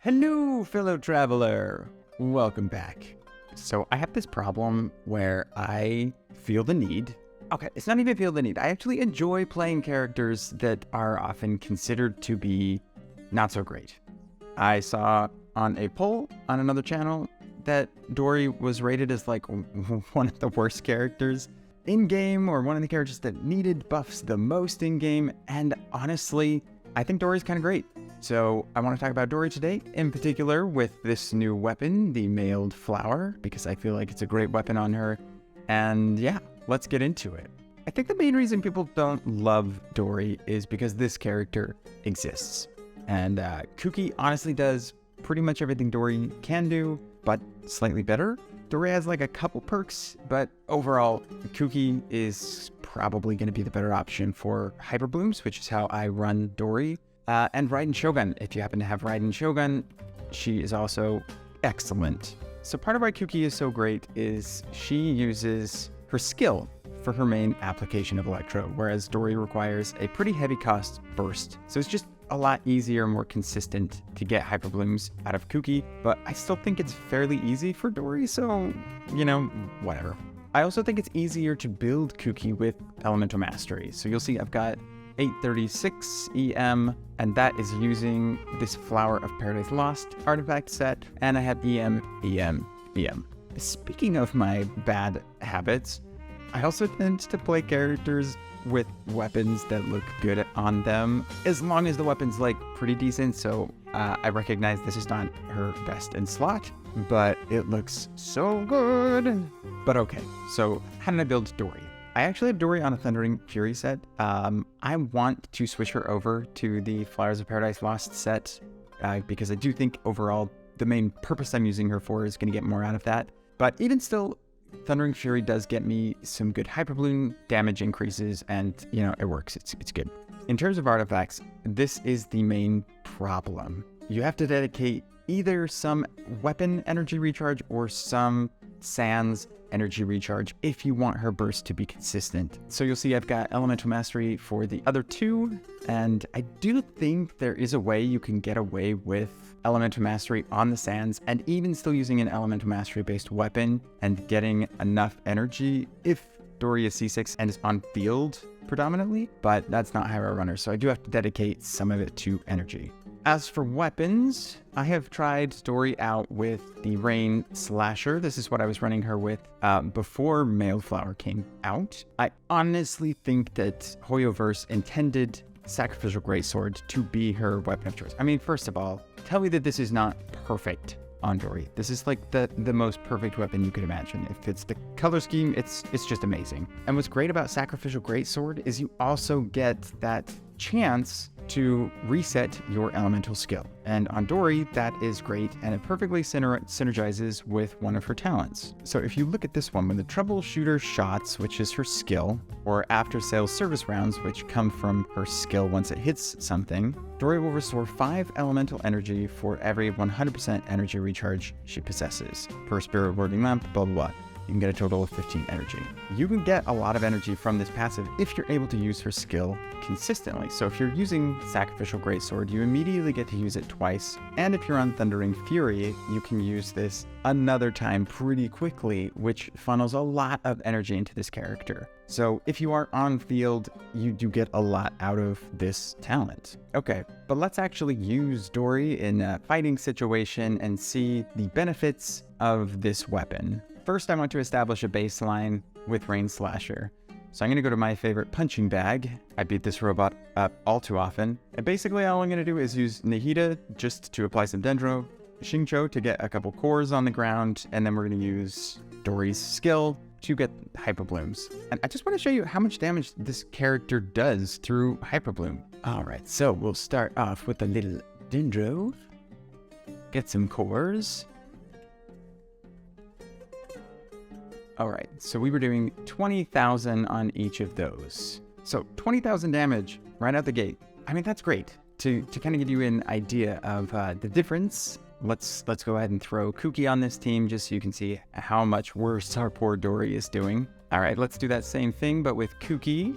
Hello, fellow traveler. Welcome back. So I have this problem where I feel the need. Okay, it's not even feel the need. I actually enjoy playing characters that are often considered to be not so great. I saw on a poll on another channel that Dori was rated as like one of the worst characters in-game, or one of the characters that needed buffs the most in-game, and honestly, I think Dori's kind of great. So I want to talk about Dori today, in particular with this new weapon, the Mailed Flower, because I feel like it's a great weapon on her. And yeah, let's get into it. I think the main reason people don't love Dori is because this character exists. And Kuki honestly does pretty much everything Dori can do, but slightly better. Dori has like a couple perks, but overall, Kuki is probably going to be the better option for Hyperblooms, which is how I run Dori. And Raiden Shogun. If you happen to have Raiden Shogun, she is also excellent. So part of why Kuki is so great is she uses her skill for her main application of Electro, whereas Dori requires a pretty heavy cost burst. So it's just a lot easier, more consistent to get Hyperblooms out of Kuki, but I still think it's fairly easy for Dori, so, you know, whatever. I also think it's easier to build Kuki with Elemental Mastery. So you'll see I've got 836 EM, and that is using this Flower of Paradise Lost artifact set, and I have EM, EM, EM. Speaking of my bad habits, I also tend to play characters with weapons that look good on them, as long as the weapon's like pretty decent. So I recognize this is not her best in slot, but it looks so good. But okay, so how did I build Dori? I actually have Dori on a Thundering Fury set. I want to switch her over to the Flowers of Paradise Lost set because I do think overall the main purpose I'm using her for is going to get more out of that. But even still, Thundering Fury does get me some good Hyperbloom damage increases, and you know, it works. It's good. In terms of artifacts, this is the main problem. You have to dedicate either some weapon energy recharge or some Sans energy recharge if you want her burst to be consistent. So you'll see I've got Elemental Mastery for the other two, and I do think there is a way you can get away with Elemental Mastery on the Sans and even still using an Elemental Mastery based weapon and getting enough energy if Dori is C6 and is on field predominantly, but that's not how I run her, so I do have to dedicate some of it to energy. As for weapons, I have tried Dori out with the Rain Slasher. This is what I was running her with before Mailed Flower came out. I honestly think that Hoyoverse intended Sacrificial Greatsword to be her weapon of choice. I mean, first of all, tell me that this is not perfect on Dori. This is like the most perfect weapon you could imagine. If it's the color scheme, it's just amazing. And what's great about Sacrificial Greatsword is you also get that chance to reset your elemental skill. And on Dori, that is great, and it perfectly synergizes with one of her talents. So if you look at this one, when the Troubleshooter Shots, which is her skill, or After Sales Service Rounds, which come from her skill once it hits something, Dori will restore 5 elemental energy for every 100% energy recharge she possesses. Per Spirit Wording Lamp, blah blah blah. You can get a total of 15 energy. You can get a lot of energy from this passive if you're able to use her skill consistently. So if you're using Sacrificial Greatsword, you immediately get to use it twice. And if you're on Thundering Fury, you can use this another time pretty quickly, which funnels a lot of energy into this character. So if you are on field, you do get a lot out of this talent. Okay, but let's actually use Dori in a fighting situation and see the benefits of this weapon. First, I want to establish a baseline with Rain Slasher. So I'm going to go to my favorite punching bag. I beat this robot up all too often. And basically all I'm going to do is use Nihida just to apply some Dendro, Xingqiu to get a couple cores on the ground, and then we're going to use Dori's skill to get Hyperblooms. And I just want to show you how much damage this character does through Hyperbloom. Alright, so we'll start off with a little Dendro, get some cores. Alright, so we were doing 20,000 on each of those. So 20,000 damage right out the gate. I mean, that's great. To kind of give you an idea of the difference, let's go ahead and throw Kuki on this team just so you can see how much worse our poor Dori is doing. Alright, let's do that same thing, but with Kuki.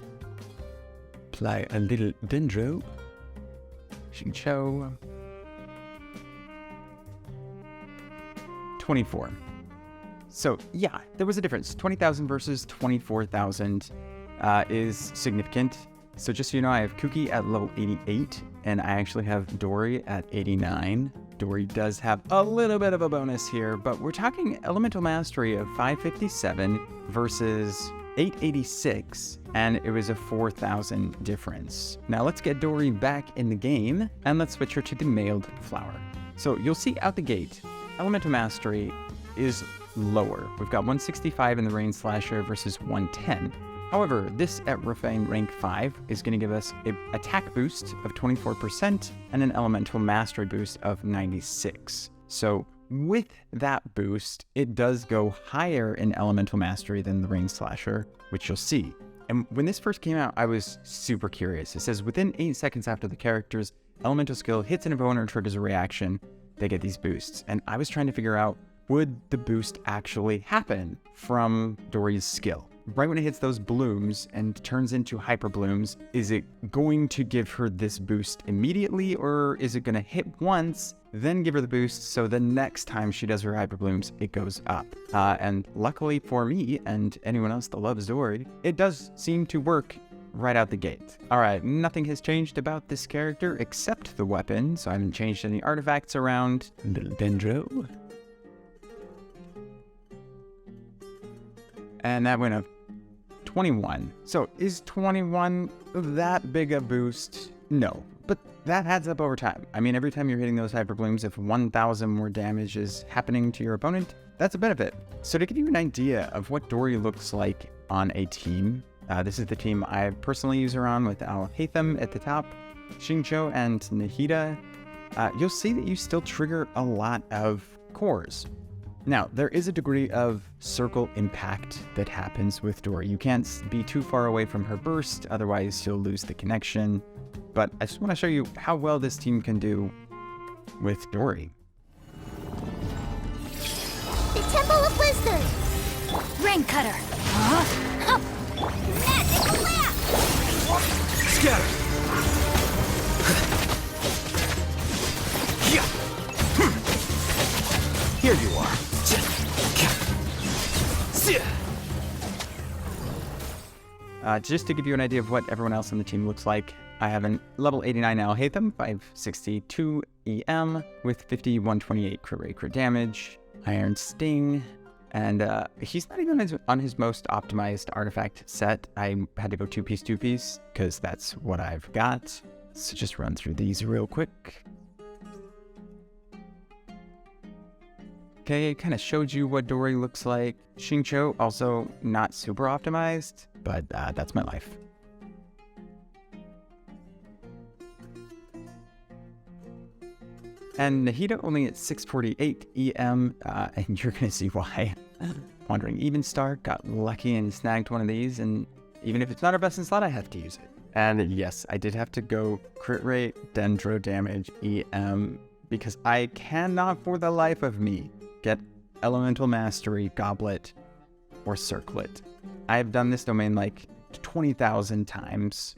Apply a little Dendro, Xingqiu, 24. So yeah, there was a difference. 20,000 versus 24,000 is significant. So just so you know, I have Kuki at level 88, and I actually have Dori at 89. Dori does have a little bit of a bonus here, but we're talking elemental mastery of 557 versus 886, and it was a 4,000 difference. Now let's get Dori back in the game, and let's switch her to the mailed flower. So you'll see out the gate, elemental mastery is lower. We've got 165 in the Rain Slasher versus 110. However, this at Refine rank 5 is going to give us an attack boost of 24% and an elemental mastery boost of 96. So with that boost, it does go higher in elemental mastery than the Rain Slasher, which you'll see. And when this first came out, I was super curious. It says within 8 seconds after the character's elemental skill hits an opponent or triggers a reaction, they get these boosts. And I was trying to figure out, would the boost actually happen from Dori's skill? Right when it hits those blooms and turns into Hyperblooms, is it going to give her this boost immediately, or is it going to hit once, then give her the boost, so the next time she does her Hyperblooms, it goes up? And luckily for me, and anyone else that loves Dori, it does seem to work right out the gate. Alright, nothing has changed about this character except the weapon, so I haven't changed any artifacts around. Little Dendro. And that went up 21. So is 21 that big a boost? No, but that adds up over time. I mean, every time you're hitting those Hyperblooms, if 1,000 more damage is happening to your opponent, that's a benefit. So to give you an idea of what Dori looks like on a team, this is the team I personally use her on with Al-Haytham at the top, Xingqiu and Nahida. You'll see that you still trigger a lot of cores. Now, there is a degree of circle impact that happens with Dori. You can't be too far away from her burst, otherwise you'll lose the connection. But I just want to show you how well this team can do with Dori. The Temple of Wisdom! Rain Cutter! Huh? Magic Laugh! Scatter! Here you are. Just to give you an idea of what everyone else on the team looks like, I have an level 89 Al-Haytham, 562 EM with 5128 crit rate crit damage, Iron Sting, and he's not even on his most optimized artifact set. I had to go two-piece, because that's what I've got. So just run through these real quick. Okay, it kind of showed you what Dori looks like. Xingqiu, also not super optimized, but that's my life. And Nahida only at 648 EM, and you're gonna see why. Wandering Even Star got lucky and snagged one of these, and even if it's not our best in slot, I have to use it. And yes, I did have to go crit rate, dendro damage, EM, because I cannot for the life of me get Elemental Mastery, Goblet, or Circlet. I've done this domain like 20,000 times.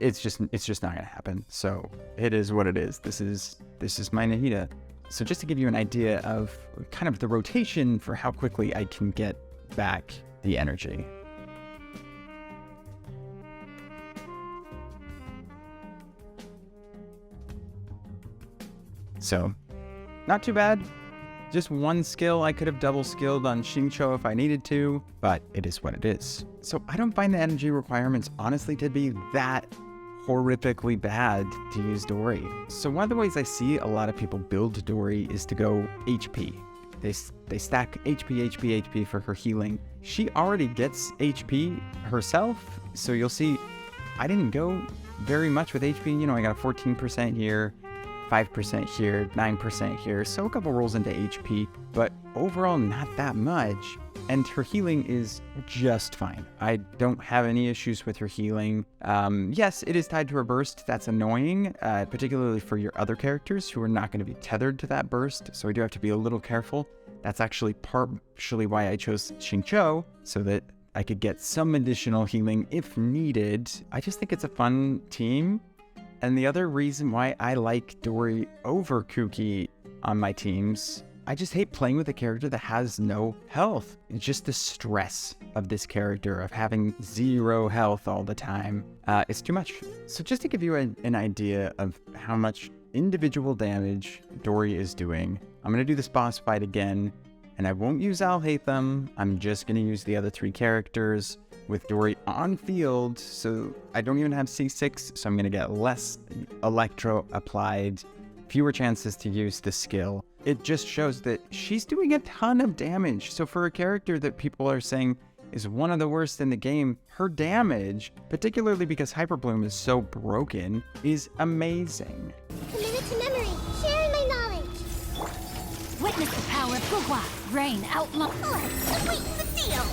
It's just not gonna happen. So it is what it is. This is my Nahida. So just to give you an idea of kind of the rotation for how quickly I can get back the energy. So not too bad. Just one skill. I could have double skilled on Xingqiu if I needed to, but it is what it is. So I don't find the energy requirements honestly to be that horrifically bad to use Dori. So one of the ways I see a lot of people build Dori is to go HP. They stack HP for her healing. She already gets HP herself, so you'll see I didn't go very much with HP. You know, I got a 14% here, 5% here, 9% here, so a couple rolls into HP, but overall not that much, and her healing is just fine. I don't have any issues with her healing. Yes, it is tied to her burst. That's annoying, particularly for your other characters who are not going to be tethered to that burst, so I do have to be a little careful. That's actually partially why I chose Xingqiu, so that I could get some additional healing if needed. I just think it's a fun team. And the other reason why I like Dori over Kuki on my teams, I just hate playing with a character that has no health. It's just the stress of this character of having 0 health all the time. It's too much. So just to give you an idea of how much individual damage Dori is doing, I'm going to do this boss fight again, and I won't use Alhaitham. I'm just going to use the other 3 characters with Dori on field, so I don't even have C6, so I'm going to get less electro applied, fewer chances to use the skill. It just shows that she's doing a ton of damage. So for a character that people are saying is one of the worst in the game, her damage, particularly because Hyperbloom is so broken, is amazing. Committed to memory, sharing my knowledge. Witness the power of Gugwa. Rain outlaw. Let's sweeten the deal.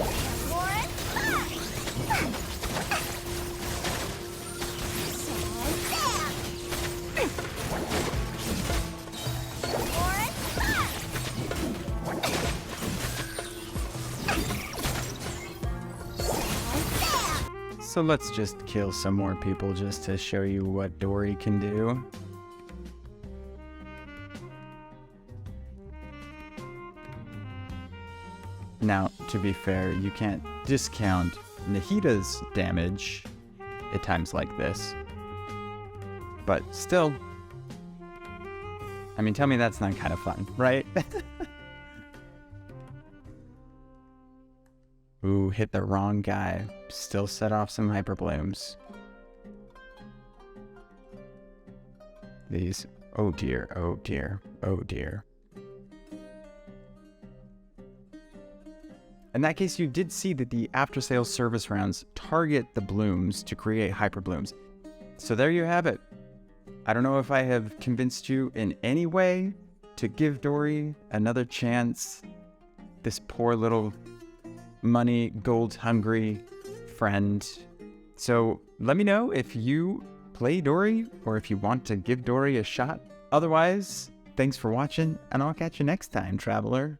Warren, So let's just kill some more people just to show you what Dori can do. Now, to be fair, you can't discount Nahida's damage at times like this. But still, I mean, tell me that's not kind of fun, right? Ooh, hit the wrong guy. Still set off some Hyperblooms. These, oh dear, oh dear, oh dear. In that case, you did see that the after-sales service rounds target the blooms to create Hyperblooms. So there you have it. I don't know if I have convinced you in any way to give Dori another chance. This poor little money, gold-hungry friend. So let me know if you play Dori or if you want to give Dori a shot. Otherwise, thanks for watching, and I'll catch you next time, Traveler.